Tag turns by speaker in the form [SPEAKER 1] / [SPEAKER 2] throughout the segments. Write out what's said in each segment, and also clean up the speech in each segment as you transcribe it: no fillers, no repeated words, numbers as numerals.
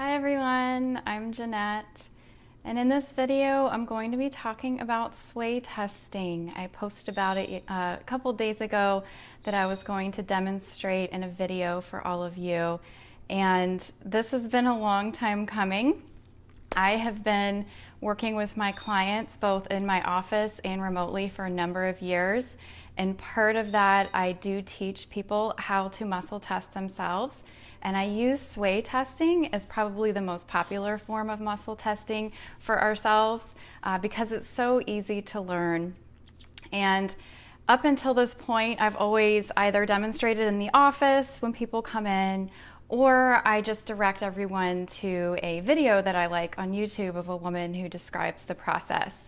[SPEAKER 1] Hi everyone, I'm Gennette, and in this video I'm going to be talking about sway testing. I posted about it a couple days ago that I was going to demonstrate in a video for all of you, and this has been a long time coming. I have been working with my clients both in my office and remotely for a number of years, and part of that I do teach people how to muscle test themselves. And I use sway testing as probably the most popular form of muscle testing for ourselves because it's so easy to learn. And up until this point, I've always either demonstrated in the office when people come in, or I just direct everyone to a video that I like on YouTube of a woman who describes the process.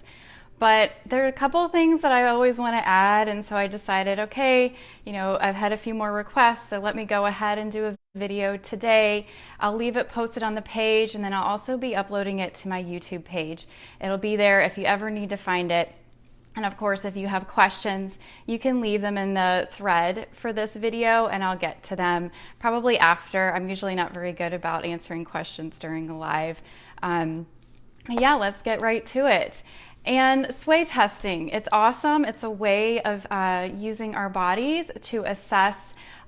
[SPEAKER 1] But there are a couple of things that I always want to add, and so I decided, okay, I've had a few more requests, so let me go ahead and do a video today. I'll leave it posted on the page, and then I'll also be uploading it to my YouTube page. It'll be there if you ever need to find it. And of course, if you have questions, you can leave them in the thread for this video, and I'll get to them probably after. I'm usually not very good about answering questions during a live. Yeah, let's get right to it. And sway testing, it's awesome. It's a way of using our bodies to assess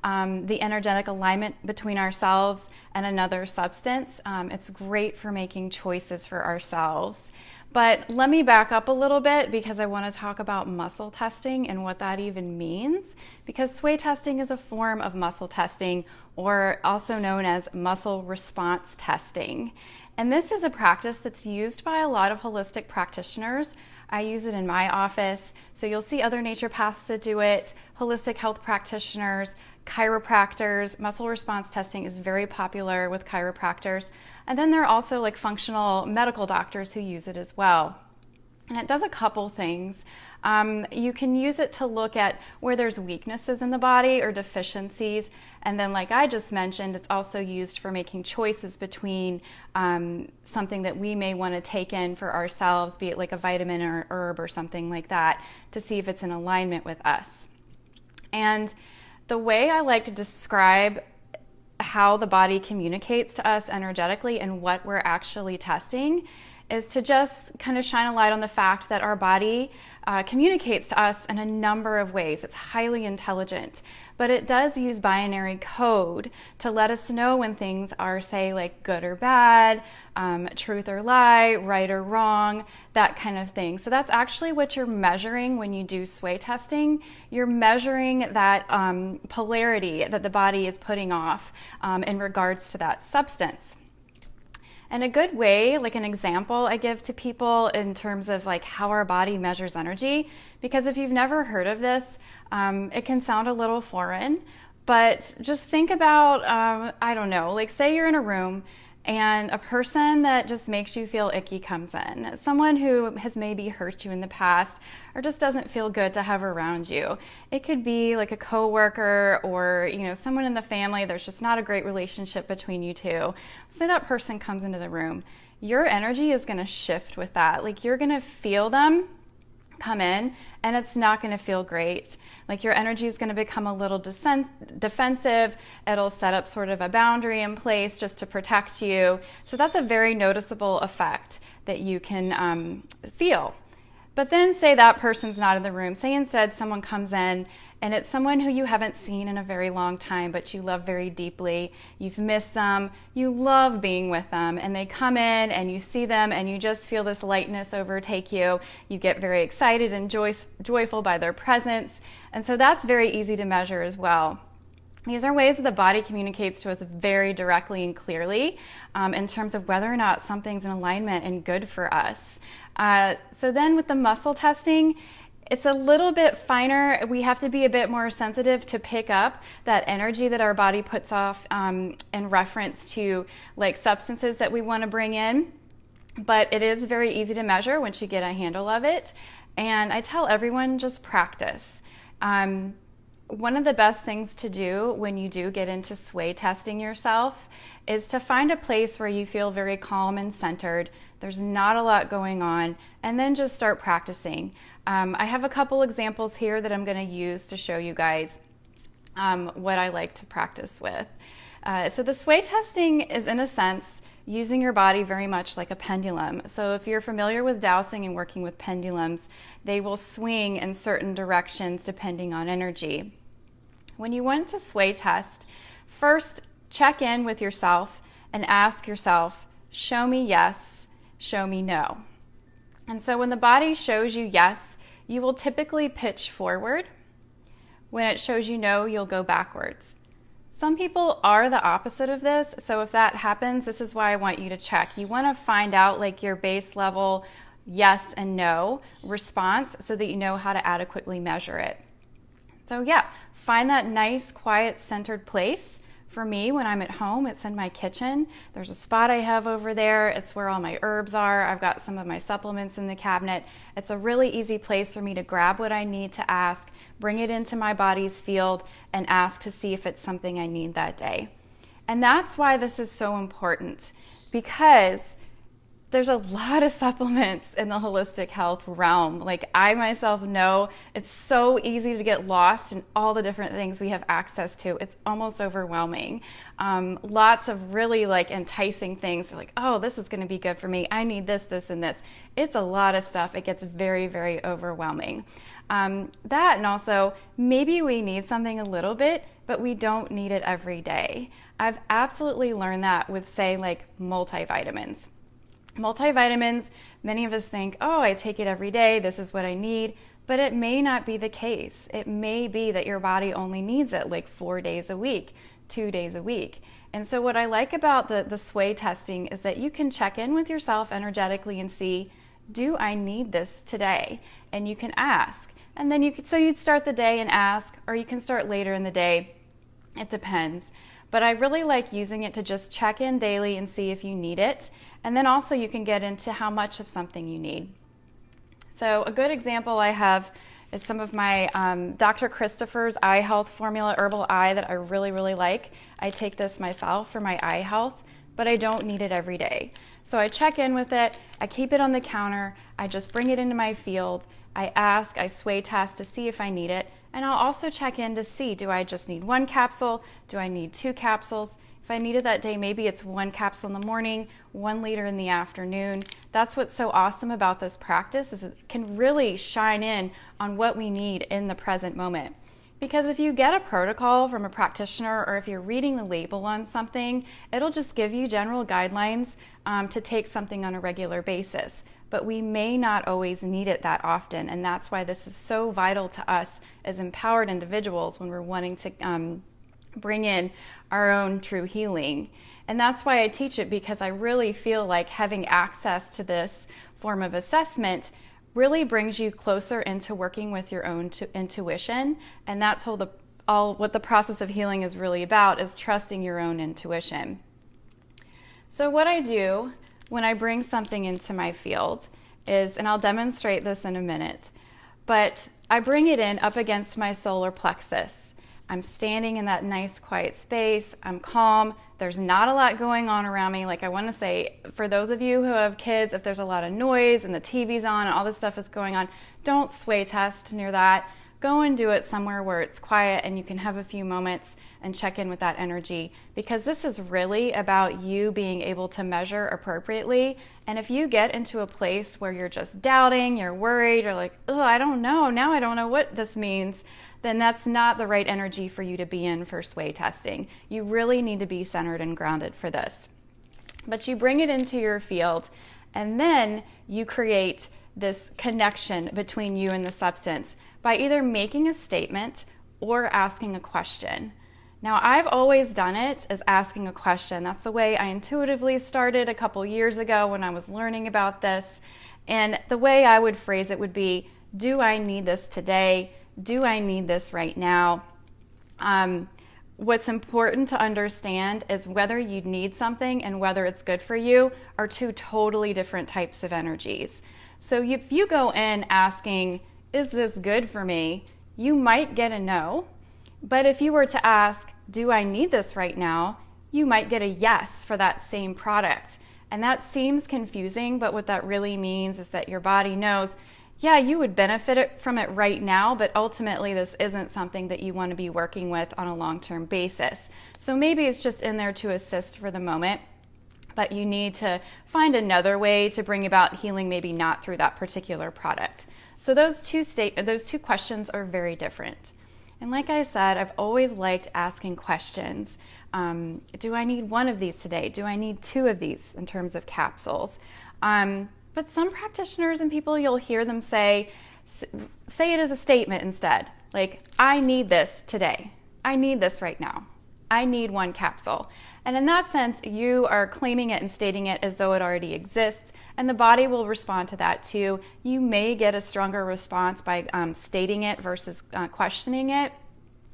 [SPEAKER 1] the energetic alignment between ourselves and another substance. It's great for making choices for ourselves. But let me back up a little bit because I want to talk about muscle testing and what that even means, because sway testing is a form of muscle testing, or also known as muscle response testing. And this is a practice that's used by a lot of holistic practitioners. I use it in my office, so you'll see other naturopaths that do it, holistic health practitioners, chiropractors. Muscle response testing is very popular with chiropractors. And then there are also like functional medical doctors who use it as well. And it does a couple things. You can use it to look at where there's weaknesses in the body or deficiencies. And then, like I just mentioned, it's also used for making choices between something that we may want to take in for ourselves, be it like a vitamin or an herb or something like that, to see if it's in alignment with us. And the way I like to describe how the body communicates to us energetically and what we're actually testing is to just kind of shine a light on the fact that our body communicates to us in a number of ways. It's highly intelligent, but it does use binary code to let us know when things are, say, like good or bad, truth or lie, right or wrong, that kind of thing. So that's actually what you're measuring when you do sway testing. You're measuring that polarity that the body is putting off in regards to that substance. And a good way, like an example I give to people in terms of like how our body measures energy, because if you've never heard of this, it can sound a little foreign, but just think about, I don't know, like say you're in a room and a person that just makes you feel icky comes in, someone who has maybe hurt you in the past or just doesn't feel good to have around you. It could be like a coworker or someone in the family. There's just not a great relationship between you two. Say that person comes into the room. Your energy is going to shift with that. Like you're going to feel them come in and it's not going to feel great. Like your energy is going to become a little defensive. It'll set up sort of a boundary in place just to protect you. So that's a very noticeable effect that you can feel. But then say that person's not in the room. Say instead someone comes in and it's someone who you haven't seen in a very long time, but you love very deeply. You've missed them. You love being with them. And they come in and you see them and you just feel this lightness overtake you. You get very excited and joyful by their presence. And so that's very easy to measure as well. These are ways that the body communicates to us very directly and clearly in terms of whether or not something's in alignment and good for us. So then with the muscle testing, it's a little bit finer. We have to be a bit more sensitive to pick up that energy that our body puts off in reference to like substances that we want to bring in. But it is very easy to measure once you get a handle of it. And I tell everyone, just practice. One of the best things to do when you do get into sway testing yourself is to find a place where you feel very calm and centered. There's not a lot going on, and then just start practicing. I have a couple examples here that I'm going to use to show you guys what I like to practice with. So the sway testing is, in a sense, using your body very much like a pendulum. So if you're familiar with dowsing and working with pendulums, they will swing in certain directions depending on energy. When you want to sway test, first check in with yourself and ask yourself, show me yes, show me no. And so when the body shows you yes, you will typically pitch forward. When it shows you no, you'll go backwards. Some people are the opposite of this, so if that happens, this is why I want you to check. You want to find out like your base level yes and no response so that you know how to adequately measure it. So yeah, find that nice, quiet, centered place. For me, when I'm at home, it's in my kitchen. There's a spot I have over there. It's where all my herbs are. I've got some of my supplements in the cabinet. It's a really easy place for me to grab what I need to ask, bring it into my body's field, and ask to see if it's something I need that day. And that's why this is so important, because there's a lot of supplements in the holistic health realm. Like I myself know it's so easy to get lost in all the different things we have access to. It's almost overwhelming. Lots of really like enticing things. You're like, oh, this is going to be good for me. I need this, this, and this. It's a lot of stuff. It gets very, very overwhelming. That and also maybe we need something a little bit, but we don't need it every day. I've absolutely learned that with, say, like multivitamins. Multivitamins, many of us think, oh, I take it every day, this is what I need, but it may not be the case. It may be that your body only needs it like 4 days a week, 2 days a week. And so what I like about the sway testing is that you can check in with yourself energetically and see, do I need this today? And you can ask. And then you'd start the day and ask, or you can start later in the day. It depends. But I really like using it to just check in daily and see if you need it. And then also you can get into how much of something you need. So a good example I have is some of my Dr. Christopher's eye health formula, herbal eye, that I really, really like. I take this myself for my eye health, but I don't need it every day. So I check in with it, I keep it on the counter, I just bring it into my field, I ask, I sway test to see if I need it, and I'll also check in to see, do I just need 1 capsule? Do I need 2 capsules? If I need it that day, maybe it's 1 capsule in the morning, 1 liter in the afternoon. That's what's so awesome about this practice, is it can really shine in on what we need in the present moment. Because if you get a protocol from a practitioner, or if you're reading the label on something, it'll just give you general guidelines to take something on a regular basis. But we may not always need it that often, and that's why this is so vital to us as empowered individuals when we're wanting to bring in our own true healing. And that's why I teach it, because I really feel like having access to this form of assessment really brings you closer into working with your own intuition. And that's all what the process of healing is really about, is trusting your own intuition. So what I do when I bring something into my field is, and I'll demonstrate this in a minute, but I bring it in up against my solar plexus. I'm standing in that nice quiet space. I'm calm. There's not a lot going on around me. Like I want to say, for those of you who have kids, if there's a lot of noise and the TV's on and all this stuff is going on, don't sway test near that. Go and do it somewhere where it's quiet and you can have a few moments and check in with that energy, because this is really about you being able to measure appropriately. And if you get into a place where you're just doubting, you're worried, or like, oh, I don't know, now I don't know what this means, then that's not the right energy for you to be in for sway testing. You really need to be centered and grounded for this. But you bring it into your field, and then you create this connection between you and the substance by either making a statement or asking a question. Now, I've always done it as asking a question. That's the way I intuitively started a couple years ago when I was learning about this. And the way I would phrase it would be, do I need this today? Do I need this right now? What's important to understand is whether you need something and whether it's good for you are 2 totally different types of energies. So if you go in asking, is this good for me? You might get a no. But if you were to ask, do I need this right now? You might get a yes for that same product. And that seems confusing, but what that really means is that your body knows, yeah, you would benefit from it right now, but ultimately this isn't something that you want to be working with on a long-term basis. So maybe it's just in there to assist for the moment. but you need to find another way to bring about healing, maybe not through that particular product. So those two questions are very different. And like I said, I've always liked asking questions. Do I need one of these today? Do I need two of these in terms of capsules? But some practitioners and people, you'll hear them say it as a statement instead. Like, I need this today. I need this right now. I need one capsule. And in that sense, you are claiming it and stating it as though it already exists, and the body will respond to that too. You may get a stronger response by stating it versus questioning it.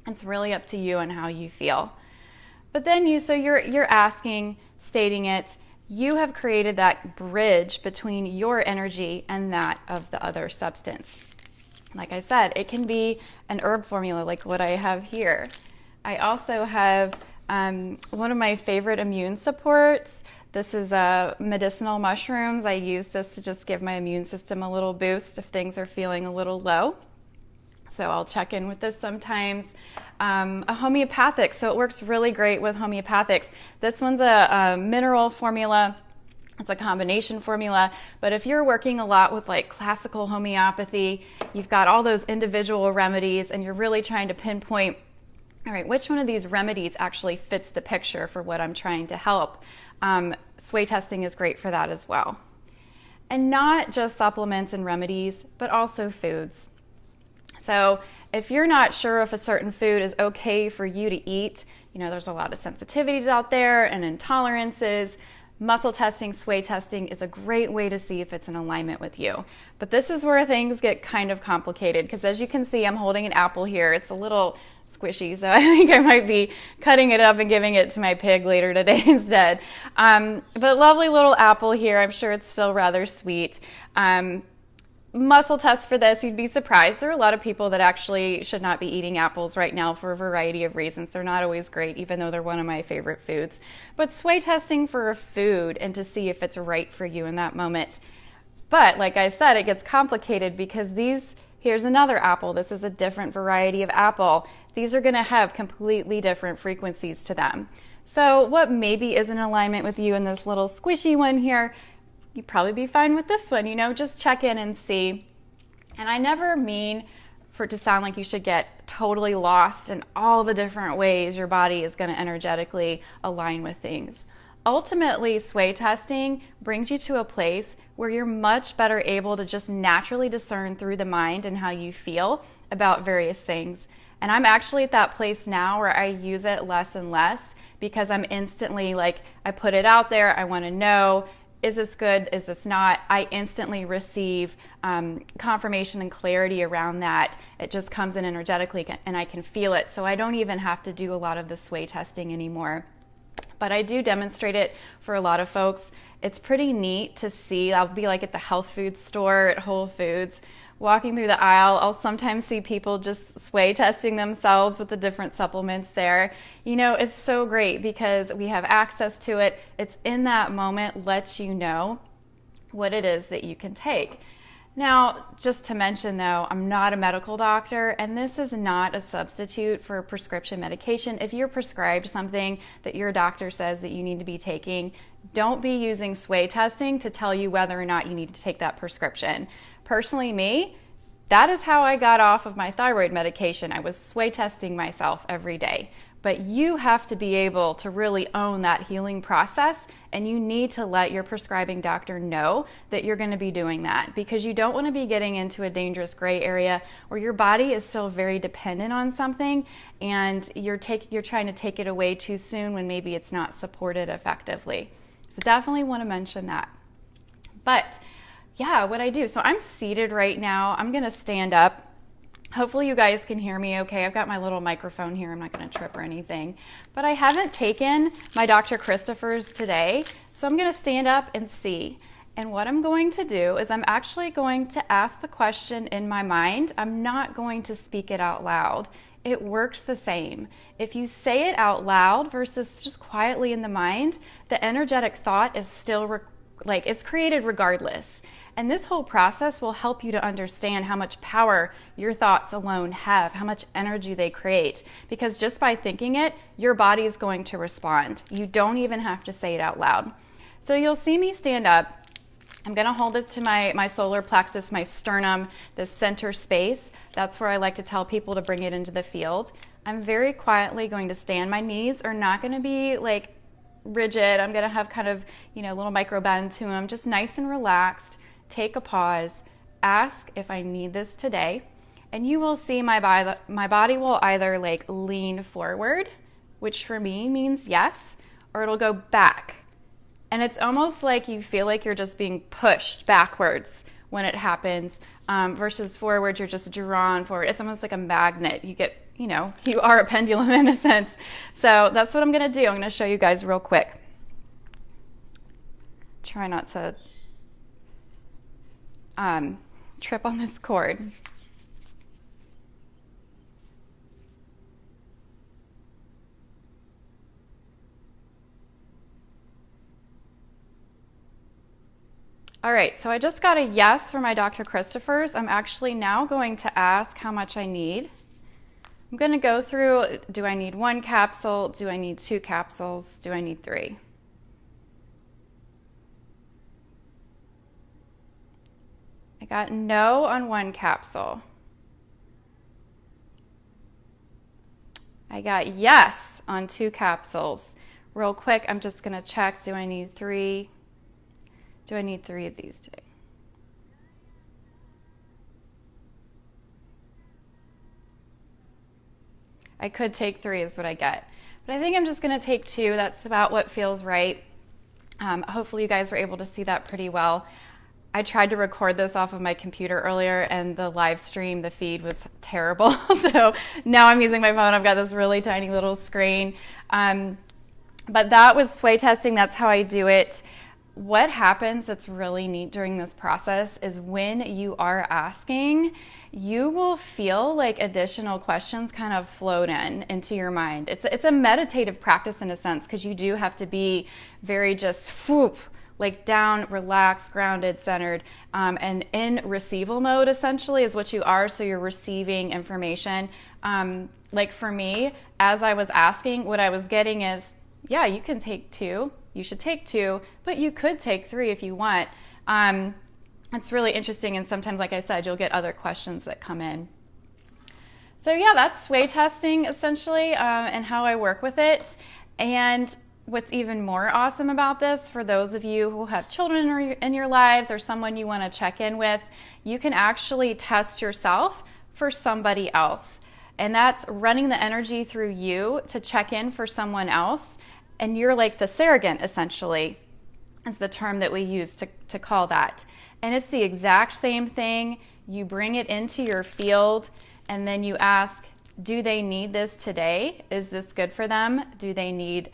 [SPEAKER 1] It's really up to you and how you feel. But then you're asking, stating it, you have created that bridge between your energy and that of the other substance. Like I said, it can be an herb formula like what I have here. I also have one of my favorite immune supports. This is medicinal mushrooms. I use this to just give my immune system a little boost if things are feeling a little low. So I'll check in with this sometimes. A homeopathic, so it works really great with homeopathics. This one's a mineral formula. It's a combination formula, but if you're working a lot with like classical homeopathy, you've got all those individual remedies and you're really trying to pinpoint, all right, which one of these remedies actually fits the picture for what I'm trying to help. Sway testing is great for that as well. And not just supplements and remedies, but also foods. So if you're not sure if a certain food is okay for you to eat, there's a lot of sensitivities out there and intolerances. Muscle testing, sway testing is a great way to see if it's in alignment with you. But this is where things get kind of complicated because as you can see, I'm holding an apple here. It's a little squishy, so I think I might be cutting it up and giving it to my pig later today instead. But lovely little apple here. I'm sure it's still rather sweet. Muscle test for this, you'd be surprised. There are a lot of people that actually should not be eating apples right now for a variety of reasons. They're not always great, even though they're one of my favorite foods. But sway testing for a food and to see if it's right for you in that moment. But like I said, it gets complicated because here's another apple. This is a different variety of apple. These are going to have completely different frequencies to them. So what maybe is in alignment with you in this little squishy one here, you'd probably be fine with this one, just check in and see. And I never mean for it to sound like you should get totally lost in all the different ways your body is going to energetically align with things. Ultimately, sway testing brings you to a place where you're much better able to just naturally discern through the mind and how you feel about various things. And I'm actually at that place now where I use it less and less because I'm instantly like, I put it out there, I want to know, is this good? Is this not? I instantly receive confirmation and clarity around that. It just comes in energetically and I can feel it. So I don't even have to do a lot of the sway testing anymore. But I do demonstrate it for a lot of folks. It's pretty neat to see. I'll be like at the health food store at Whole Foods, walking through the aisle. I'll sometimes see people just sway testing themselves with the different supplements there. It's so great because we have access to it. It's in that moment, lets you know what it is that you can take. Now, just to mention though, I'm not a medical doctor and this is not a substitute for prescription medication. If you're prescribed something that your doctor says that you need to be taking, don't be using sway testing to tell you whether or not you need to take that prescription. Personally, me, that is how I got off of my thyroid medication. I was sway testing myself every day. But you have to be able to really own that healing process, and you need to let your prescribing doctor know that you're going to be doing that because you don't want to be getting into a dangerous gray area where your body is still very dependent on something and you're trying to take it away too soon when maybe it's not supported effectively. So definitely want to mention that. But yeah, what I do, so I'm seated right now. I'm going to stand up. Hopefully you guys can hear me okay. I've got my little microphone here. I'm not going to trip or anything. But I haven't taken my Dr. Christopher's today, so I'm going to stand up and see. And what I'm going to do is I'm actually going to ask the question in my mind. I'm not going to speak it out loud. It works the same. If you say it out loud versus just quietly in the mind, the energetic thought is still it's created regardless. And this whole process will help you to understand how much power your thoughts alone have, how much energy they create. Because just by thinking it, your body is going to respond. You don't even have to say it out loud. So you'll see me stand up. I'm going to hold this to my solar plexus, my sternum, this center space. That's where I like to tell people to bring it into the field. I'm very quietly going to stand. My knees are not going to be like rigid. I'm going to have kind of, a little micro bend to them, just nice and relaxed. Take a pause. Ask if I need this today. And you will see my body will either like lean forward, which for me means yes, or it'll go back. And it's almost like you feel like you're just being pushed backwards when it happens, versus forward, you're just drawn forward. It's almost like a magnet. You get, you are a pendulum in a sense. So that's what I'm going to do. I'm going to show you guys real quick. Try not to trip on this cord. All right, so I just got a yes from my Dr. Christopher's. I'm actually now going to ask how much I need. I'm going to go through, do I need 1 capsule? Do I need 2 capsules? Do I need 3? I got no on 1 capsule. I got yes on 2 capsules. Real quick, I'm just going to check, do I need 3? Do I need 3 of these today? I could take 3 is what I get. But I think I'm just going to take 2. That's about what feels right. Hopefully you guys were able to see that pretty well. I tried to record this off of my computer earlier and the live stream, the feed was terrible. So now I'm using my phone. I've got this really tiny little screen. But that was sway testing. That's how I do it. What happens that's really neat during this process is when you are asking, you will feel like additional questions kind of float into your mind. It's a meditative practice in a sense, because you do have to be very just whoop, like down, relaxed, grounded, centered, and in receival mode essentially is what you are. So you're receiving information. Like for me, as I was asking, what I was getting is, yeah, you can take 2. You should take 2, but you could take 3 if you want. It's really interesting, and sometimes, like I said, you'll get other questions that come in. So yeah, that's sway testing essentially, and how I work with it. And what's even more awesome about this, for those of you who have children in your lives or someone you want to check in with, you can actually test yourself for somebody else. And that's running the energy through you to check in for someone else. And you're like the surrogate, essentially, is the term that we use to call that. And it's the exact same thing. You bring it into your field, and then you ask, do they need this today? Is this good for them? Do they need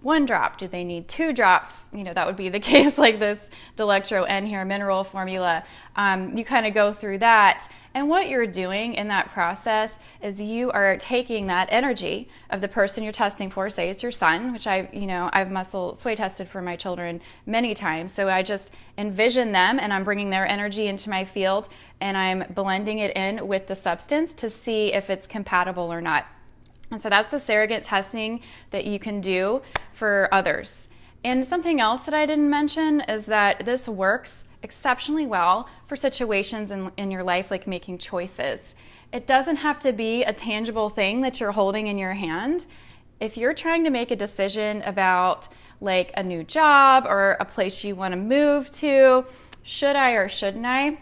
[SPEAKER 1] 1 drop? Do they need 2 drops? That would be the case like this Delectro N here, mineral formula. You kind of go through that. And what you're doing in that process is you are taking that energy of the person you're testing for, say it's your son, which I've muscle sway tested for my children many times. So I just envision them and I'm bringing their energy into my field and I'm blending it in with the substance to see if it's compatible or not. And so that's the surrogate testing that you can do for others. And something else that I didn't mention is that this works exceptionally well for situations in your life, like making choices. It doesn't have to be a tangible thing that you're holding in your hand. If you're trying to make a decision about like a new job or a place you want to move to, should I or shouldn't I?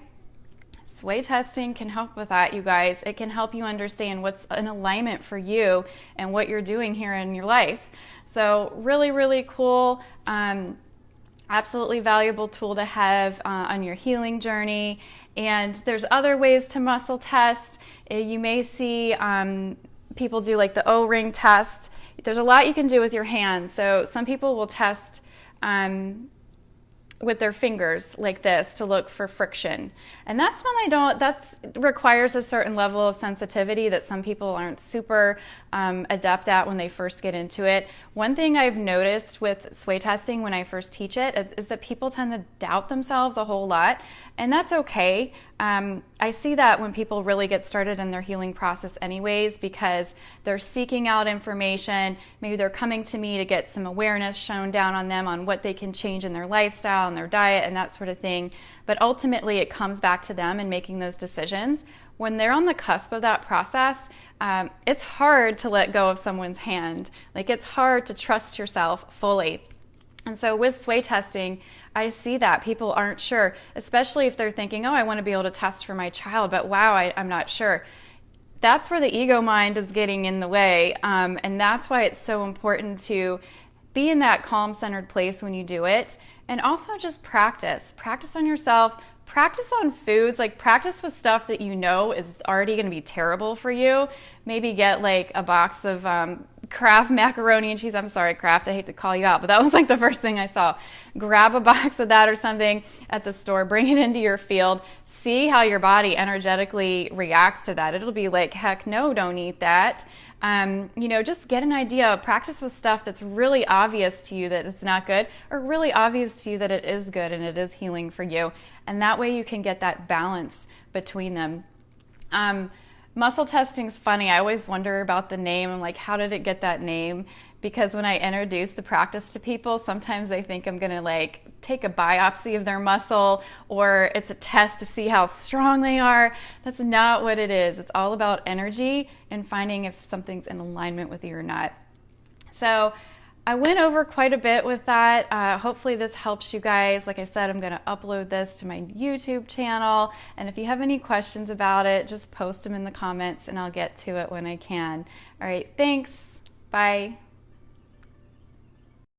[SPEAKER 1] Sway testing can help with that, you guys. It can help you understand what's in alignment for you and what you're doing here in your life. So really, really cool. Absolutely valuable tool to have on your healing journey. And there's other ways to muscle test. You may see people do like the O-ring test. There's a lot you can do with your hands. So some people will test with their fingers like this to look for friction. And that's when that requires a certain level of sensitivity that some people aren't super adept at when they first get into it. One thing I've noticed with sway testing when I first teach it is that people tend to doubt themselves a whole lot, and that's okay. I see that when people really get started in their healing process anyways, because they're seeking out information. Maybe they're coming to me to get some awareness shown down on them on what they can change in their lifestyle and their diet and that sort of thing. But ultimately it comes back to them and making those decisions. When they're on the cusp of that process, it's hard to let go of someone's hand. Like, it's hard to trust yourself fully. And so with sway testing, I see that people aren't sure, especially if they're thinking, oh, I want to be able to test for my child, but wow, I'm not sure. That's where the ego mind is getting in the way. And that's why it's so important to be in that calm, centered place when you do it. And also just practice. Practice on yourself. Practice on foods. Like, practice with stuff that you know is already going to be terrible for you. Maybe get like a box of Kraft macaroni and cheese. I'm sorry, Kraft, I hate to call you out, but that was like the first thing I saw. Grab a box of that or something at the store, bring it into your field, see how your body energetically reacts to that. It'll be like, heck no, don't eat that. Just get an idea. Practice with stuff that's really obvious to you that it's not good, or really obvious to you that it is good and it is healing for you. And that way you can get that balance between them. Muscle testing's funny. I always wonder about the name. I'm like, how did it get that name? Because when I introduce the practice to people, sometimes they think I'm gonna like take a biopsy of their muscle, or it's a test to see how strong they are. That's not what it is. It's all about energy and finding if something's in alignment with you or not. So I went over quite a bit with that. Hopefully this helps you guys. Like I said, I'm going to upload this to my YouTube channel. And if you have any questions about it, just post them in the comments and I'll get to it when I can. All right, thanks. Bye.